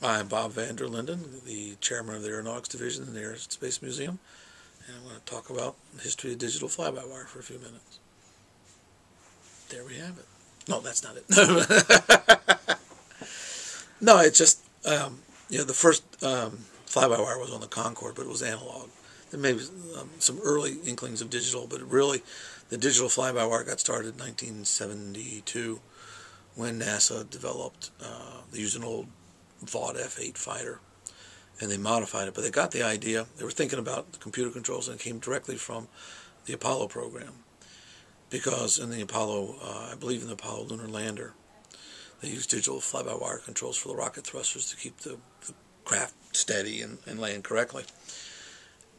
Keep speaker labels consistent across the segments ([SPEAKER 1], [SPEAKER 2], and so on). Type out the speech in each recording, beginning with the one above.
[SPEAKER 1] I'm Bob van der Linden, the chairman of the Aeronautics Division in the Air and Space Museum, and I'm going to talk about the history of digital fly-by-wire for a few minutes. There we have it. No, that's not it. No, it's just, the first fly-by-wire was on the camcorder, but it was analog. There may be some early inklings of digital, but really the digital fly-by-wire got started in 1972 when NASA developed, they used an old Vought F-8 fighter, and they modified it. But they got the idea. They were thinking about the computer controls, and it came directly from the Apollo program. Because in the Apollo, I believe in the Apollo lunar lander, they used digital fly-by-wire controls for the rocket thrusters to keep the craft steady and land correctly.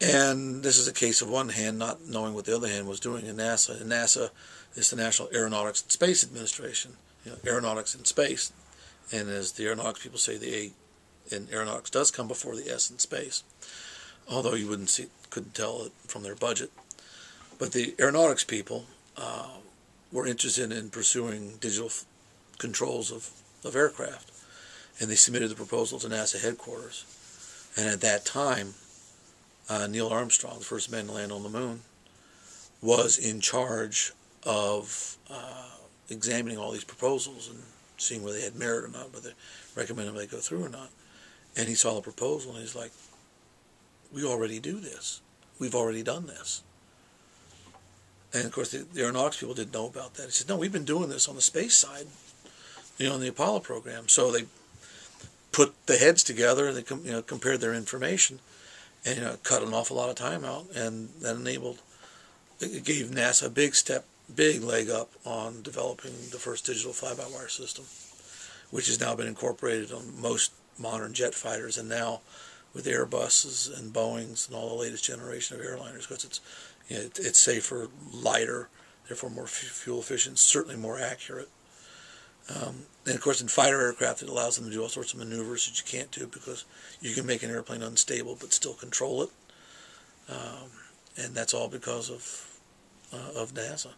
[SPEAKER 1] And this is a case of one hand not knowing what the other hand was doing in NASA. And NASA is the National Aeronautics and Space Administration, aeronautics in space. And as the aeronautics people say, the A in aeronautics does come before the S in space, although you couldn't tell it from their budget. But the aeronautics people were interested in pursuing digital controls of aircraft, and they submitted the proposal to NASA headquarters. And at that time, Neil Armstrong, the first man to land on the moon, was in charge of examining all these proposals and seeing whether they had merit or not, whether they recommended they go through or not. And he saw the proposal and he's like, we already do this. We've already done this. And of course the aeronautics people didn't know about that. He said, no, we've been doing this on the space side, in the Apollo program. So they put the heads together and they compared their information and cut an awful lot of time out, and that it gave NASA a big leg up on developing the first digital fly-by-wire system, which has now been incorporated on most modern jet fighters, and now with Airbuses and Boeings and all the latest generation of airliners, because it's safer, lighter, therefore more fuel efficient, certainly more accurate. And of course in fighter aircraft it allows them to do all sorts of maneuvers that you can't do, because you can make an airplane unstable but still control it. And that's all because of NASA.